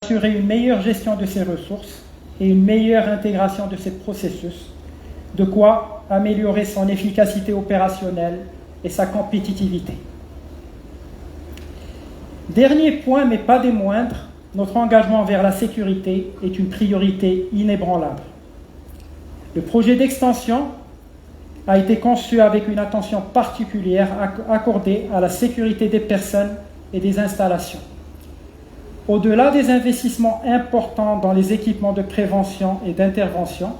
assurer une meilleure gestion de ses ressources et une meilleure intégration de ses processus, de quoi améliorer son efficacité opérationnelle et sa compétitivité. Dernier point, mais pas des moindres, notre engagement vers la sécurité est une priorité inébranlable. Le projet d'extension a été conçu avec une attention particulière accordée à la sécurité des personnes et des installations. Au-delà des investissements importants dans les équipements de prévention et d'intervention,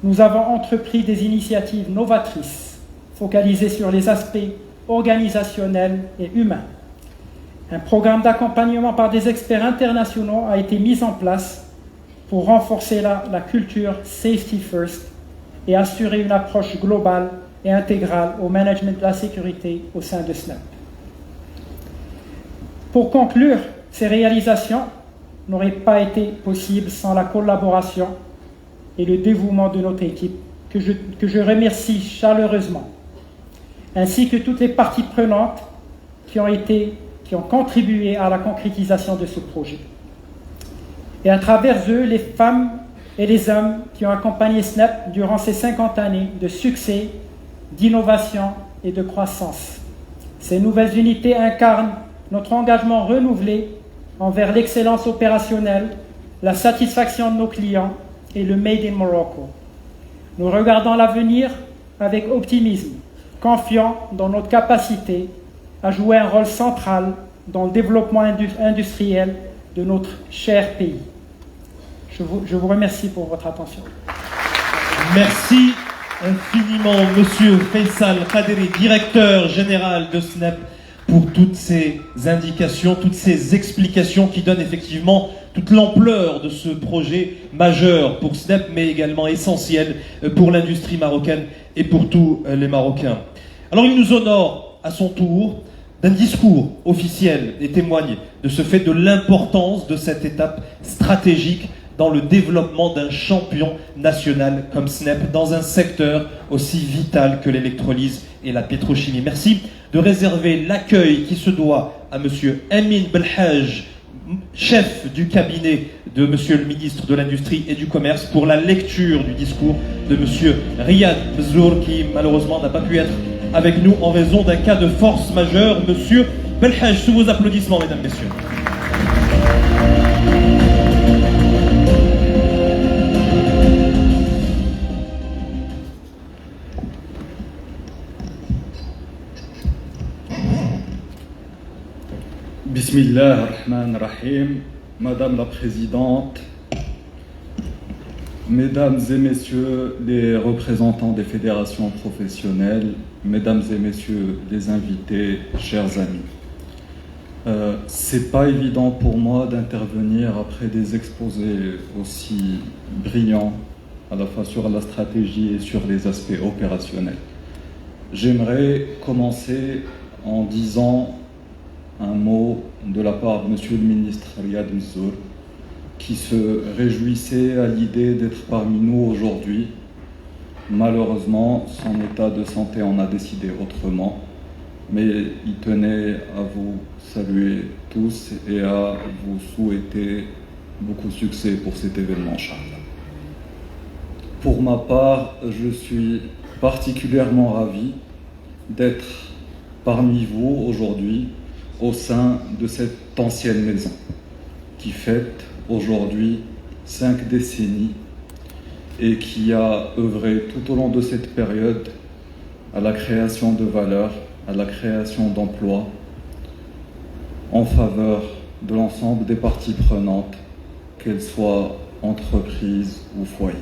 nous avons entrepris des initiatives novatrices focalisées sur les aspects organisationnels et humains. Un programme d'accompagnement par des experts internationaux a été mis en place pour renforcer la culture Safety First et assurer une approche globale et intégrale au management de la sécurité au sein de SNAP. Pour conclure, ces réalisations n'auraient pas été possibles sans la collaboration et le dévouement de notre équipe, que je remercie chaleureusement, ainsi que toutes les parties prenantes qui ont contribué à la concrétisation de ce projet. Et à travers eux, les femmes et les hommes qui ont accompagné SNAP durant ces 50 années de succès, d'innovation et de croissance. Ces nouvelles unités incarnent notre engagement renouvelé envers l'excellence opérationnelle, la satisfaction de nos clients et le Made in Morocco. Nous regardons l'avenir avec optimisme, confiants dans notre capacité à jouer un rôle central dans le développement industriel de notre cher pays. Je vous remercie pour votre attention. Merci infiniment, Monsieur Faisal Kaderi, directeur général de SNAP, pour toutes ces indications, toutes ces explications qui donnent effectivement toute l'ampleur de ce projet majeur pour SNAP, mais également essentiel pour l'industrie marocaine et pour tous les Marocains. Alors il nous honore à son tour d'un discours officiel et témoigne de ce fait de l'importance de cette étape stratégique dans le développement d'un champion national comme SNAP dans un secteur aussi vital que l'électrolyse et la pétrochimie. Merci de réserver l'accueil qui se doit à Monsieur Amin Belhaj, chef du cabinet de Monsieur le ministre de l'Industrie et du Commerce, pour la lecture du discours de Monsieur Riyad Bzour, qui malheureusement n'a pas pu être avec nous en raison d'un cas de force majeure. Monsieur Belhaj, sous vos applaudissements, mesdames, messieurs. Bismillah ar-Rahman ar-Rahim, Madame la Présidente, Mesdames et Messieurs les représentants des fédérations professionnelles, Mesdames et Messieurs les invités, chers amis. C'est pas évident pour moi d'intervenir après des exposés aussi brillants, à la fois sur la stratégie et sur les aspects opérationnels. J'aimerais commencer en disant un mot de la part de Monsieur le ministre Riyad Bzour, qui se réjouissait à l'idée d'être parmi nous aujourd'hui. Malheureusement, son état de santé en a décidé autrement, mais il tenait à vous saluer tous et à vous souhaiter beaucoup de succès pour cet événement, Inch'Allah. Pour ma part, je suis particulièrement ravi d'être parmi vous aujourd'hui au sein de cette ancienne maison qui fête aujourd'hui 5 décennies et qui a œuvré tout au long de cette période à la création de valeur, à la création d'emplois en faveur de l'ensemble des parties prenantes, qu'elles soient entreprises ou foyers.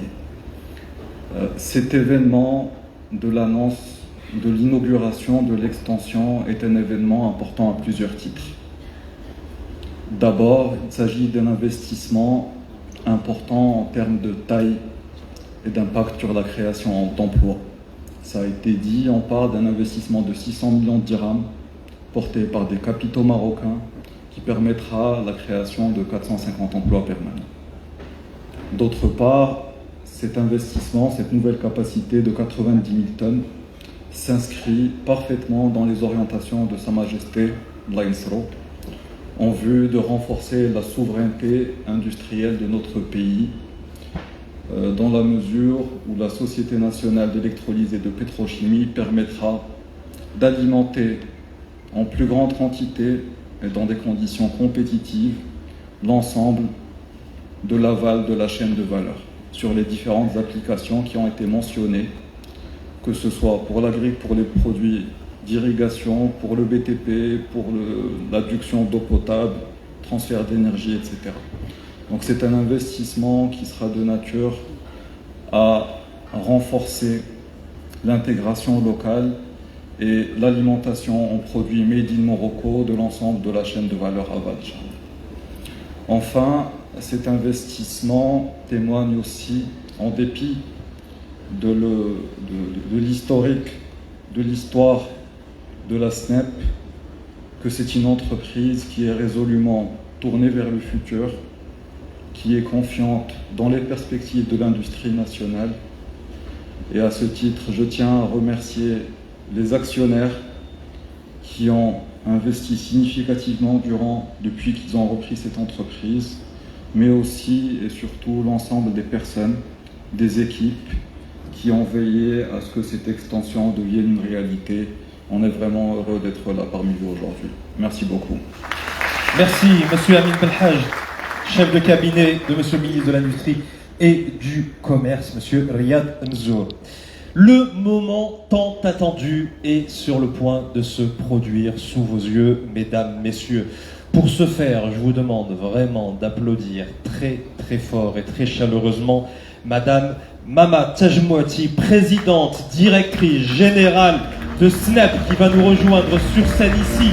Cet événement de l'annonce de l'inauguration de l'extension est un événement important à plusieurs titres. D'abord, il s'agit d'un investissement important en termes de taille et d'impact sur la création d'emplois. Ça a été dit, on parle d'un investissement de 600 millions de dirhams porté par des capitaux marocains qui permettra la création de 450 emplois permanents. D'autre part, cet investissement, cette nouvelle capacité de 90 000 tonnes s'inscrit parfaitement dans les orientations de Sa Majesté Laïsro en vue de renforcer la souveraineté industrielle de notre pays, dans la mesure où la Société nationale d'électrolyse et de pétrochimie permettra d'alimenter en plus grande quantité et dans des conditions compétitives l'ensemble de l'aval de la chaîne de valeur sur les différentes applications qui ont été mentionnées, que ce soit pour pour les produits d'irrigation, pour le BTP, pour l'adduction d'eau potable, transfert d'énergie, etc. Donc c'est un investissement qui sera de nature à renforcer l'intégration locale et l'alimentation en produits made in Morocco de l'ensemble de la chaîne de valeur Avalja. Enfin, cet investissement témoigne aussi, en dépit de l'historique, de l'histoire de la SNEP, que c'est une entreprise qui est résolument tournée vers le futur, qui est confiante dans les perspectives de l'industrie nationale. Et à ce titre, je tiens à remercier les actionnaires qui ont investi significativement depuis qu'ils ont repris cette entreprise, mais aussi et surtout l'ensemble des personnes, des équipes qui ont veillé à ce que cette extension devienne une réalité. On est vraiment heureux d'être là parmi vous aujourd'hui. Merci beaucoup. Merci, Monsieur Amin Belhaj, chef de cabinet de Monsieur le ministre de l'Industrie et du Commerce, Monsieur Riyad Nzour. Le moment tant attendu est sur le point de se produire sous vos yeux, mesdames, messieurs. Pour ce faire, je vous demande vraiment d'applaudir très très fort et très chaleureusement Madame Mama Tajmouati, présidente, directrice générale de SNEP, qui va nous rejoindre sur scène ici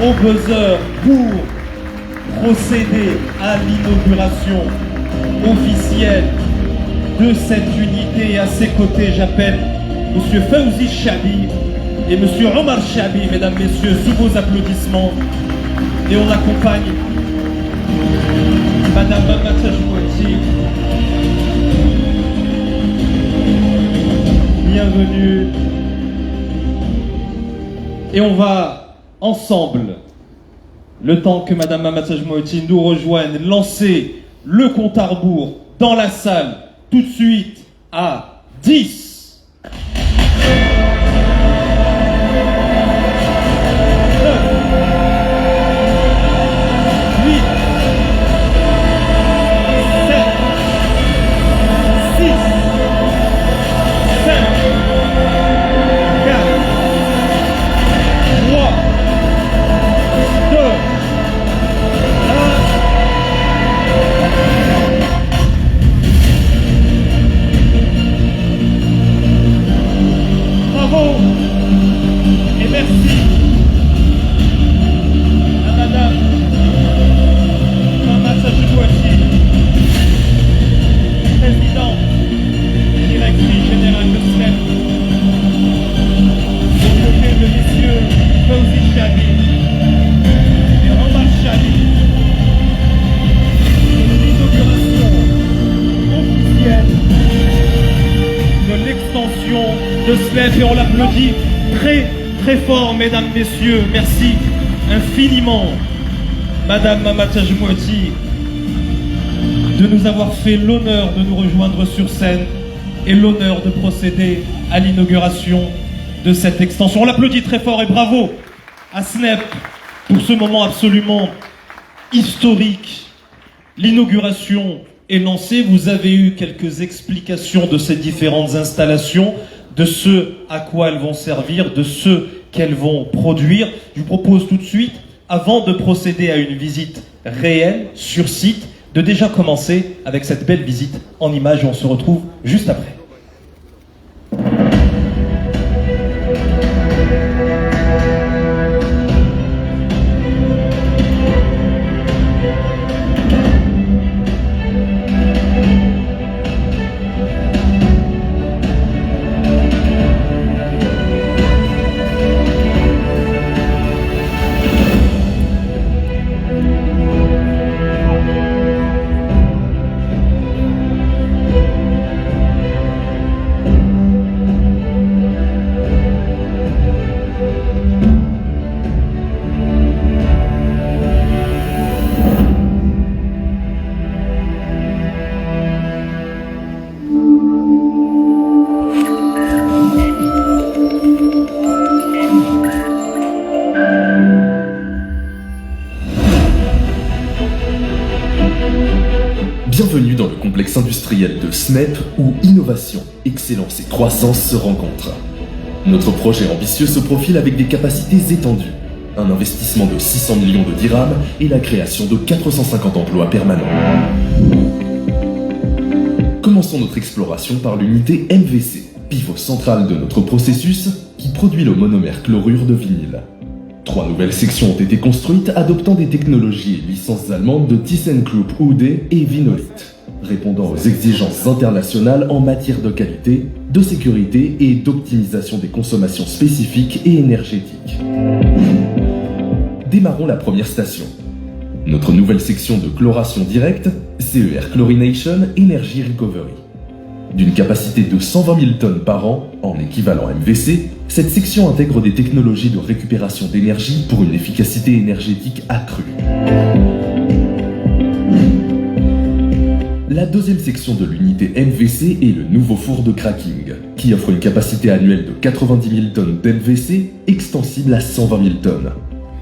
au buzzer pour procéder à l'inauguration officielle de cette unité. Et à ses côtés, j'appelle Monsieur Fawzi Chabi et Monsieur Omar Chabi, mesdames, messieurs, sous vos applaudissements. Et on accompagne Madame Mama Tajmouati. Bienvenue. Et on va ensemble, le temps que Madame Mama Tajmouati nous rejoigne, lancer le compte à rebours dans la salle tout de suite à 10. 'extension de SNEP et on l'applaudit très très fort, mesdames, messieurs. Merci infiniment, Madame Mama Tajmouati, de nous avoir fait l'honneur de nous rejoindre sur scène et l'honneur de procéder à l'inauguration de cette extension. On l'applaudit très fort et bravo à SNEP pour ce moment absolument historique. L'inauguration est lancée. Vous avez eu quelques explications de ces différentes installations, de ce à quoi elles vont servir, de ce qu'elles vont produire. Je vous propose tout de suite, avant de procéder à une visite réelle sur site, de déjà commencer avec cette belle visite en images. On se retrouve juste après. Bienvenue dans le complexe industriel de SNEP où innovation, excellence et croissance se rencontrent. Notre projet ambitieux se profile avec des capacités étendues, un investissement de 600 millions de dirhams et la création de 450 emplois permanents. Commençons notre exploration par l'unité MVC, pivot central de notre processus qui produit le monomère chlorure de vinyle. 3 nouvelles sections ont été construites adoptant des technologies et licences allemandes de ThyssenKrupp Uhde et Vinolite, répondant aux exigences internationales en matière de qualité, de sécurité et d'optimisation des consommations spécifiques et énergétiques. Démarrons la première station. Notre nouvelle section de chloration directe, CER Chlorination Energy Recovery. D'une capacité de 120 000 tonnes par an, en équivalent MVC, cette section intègre des technologies de récupération d'énergie pour une efficacité énergétique accrue. La deuxième section de l'unité MVC est le nouveau four de cracking, qui offre une capacité annuelle de 90 000 tonnes d'MVC, extensible à 120 000 tonnes.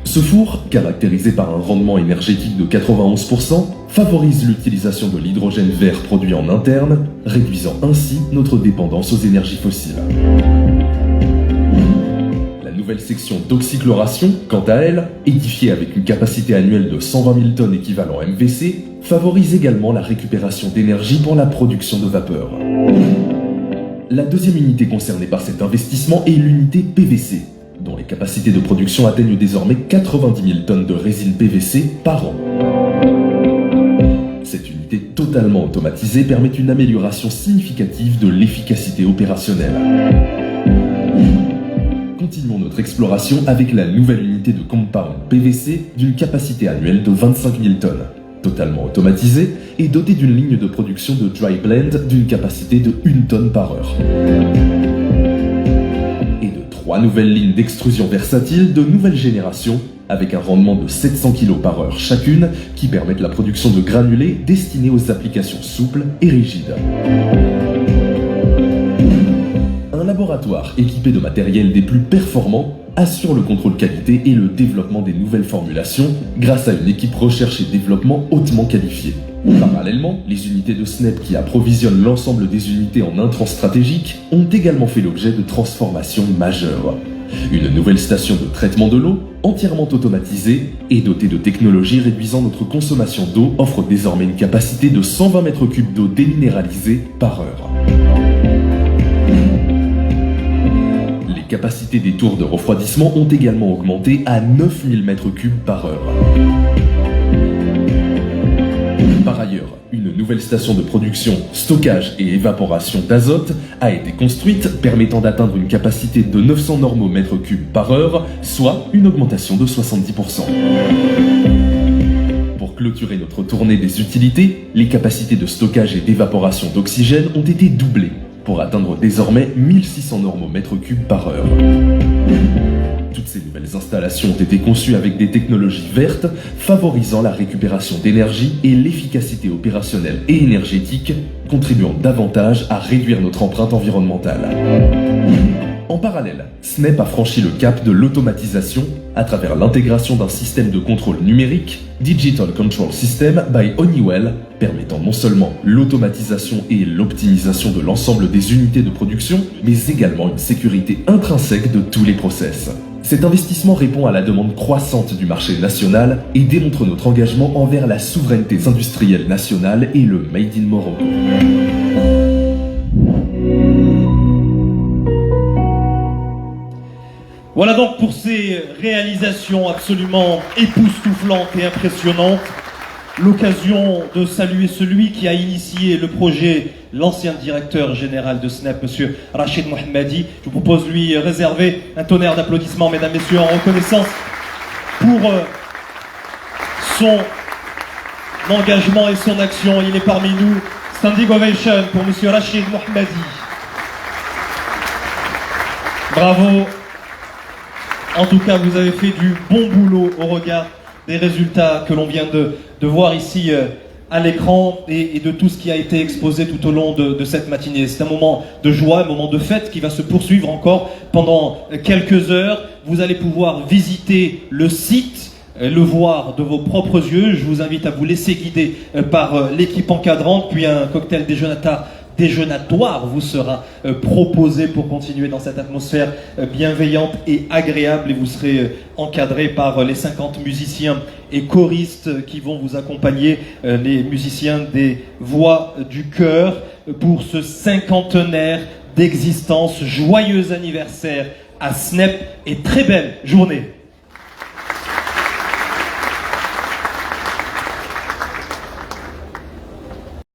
Ce four, caractérisé par un rendement énergétique de 91%, favorise l'utilisation de l'hydrogène vert produit en interne, réduisant ainsi notre dépendance aux énergies fossiles. La nouvelle section d'oxychloration, quant à elle, édifiée avec une capacité annuelle de 120 000 tonnes équivalent MVC, favorise également la récupération d'énergie pour la production de vapeur. La deuxième unité concernée par cet investissement est l'unité PVC, dont les capacités de production atteignent désormais 90 000 tonnes de résine PVC par an. Cette unité totalement automatisée permet une amélioration significative de l'efficacité opérationnelle. Continuons notre exploration avec la nouvelle unité de compound PVC d'une capacité annuelle de 25 000 tonnes, totalement automatisée et dotée d'une ligne de production de dry blend d'une capacité de 1 tonne par heure. 3 nouvelles lignes d'extrusion versatiles de nouvelle génération avec un rendement de 700 kg par heure chacune qui permettent la production de granulés destinés aux applications souples et rigides. Un laboratoire équipé de matériel des plus performants assure le contrôle qualité et le développement des nouvelles formulations grâce à une équipe recherche et développement hautement qualifiée. Parallèlement, les unités de SNEP qui approvisionnent l'ensemble des unités en intrants stratégiques ont également fait l'objet de transformations majeures. Une nouvelle station de traitement de l'eau, entièrement automatisée et dotée de technologies réduisant notre consommation d'eau, offre désormais une capacité de 120 mètres cubes d'eau déminéralisée par heure. Les capacités des tours de refroidissement ont également augmenté à 9000 mètres cubes par heure. Par ailleurs, une nouvelle station de production, stockage et évaporation d'azote a été construite permettant d'atteindre une capacité de 900 normomètres cubes par heure, soit une augmentation de 70%. Pour clôturer notre tournée des utilités, les capacités de stockage et d'évaporation d'oxygène ont été doublées pour atteindre désormais 1600 normomètres cubes par heure. Toutes ces nouvelles installations ont été conçues avec des technologies vertes, favorisant la récupération d'énergie et l'efficacité opérationnelle et énergétique, contribuant davantage à réduire notre empreinte environnementale. En parallèle, SNEP a franchi le cap de l'automatisation à travers l'intégration d'un système de contrôle numérique, Digital Control System by Honeywell, permettant non seulement l'automatisation et l'optimisation de l'ensemble des unités de production, mais également une sécurité intrinsèque de tous les process. Cet investissement répond à la demande croissante du marché national et démontre notre engagement envers la souveraineté industrielle nationale et le Made in Morocco. Voilà donc pour ces réalisations absolument époustouflantes et impressionnantes, l'occasion de saluer celui qui a initié le projet, l'ancien directeur général de SNEP, monsieur Rachid Mohammadi. Je vous propose lui réserver un tonnerre d'applaudissements, mesdames, messieurs, en reconnaissance pour son engagement et son action. Il est parmi nous. Standing ovation pour monsieur Rachid Mohammadi. Bravo. En tout cas, vous avez fait du bon boulot au regard des résultats que l'on vient de voir ici à l'écran et de tout ce qui a été exposé tout au long de cette matinée. C'est un moment de joie, un moment de fête qui va se poursuivre encore pendant quelques heures. Vous allez pouvoir visiter le site le voir de vos propres yeux. Je vous invite à vous laisser guider par l'équipe encadrante, puis un cocktail déjeunatoire vous sera proposé pour continuer dans cette atmosphère bienveillante et agréable, et vous serez encadré par les 50 musiciens et choristes qui vont vous accompagner, les musiciens des Voix du Cœur, pour ce 50aire d'existence. Joyeux anniversaire à SNEP et très belle journée.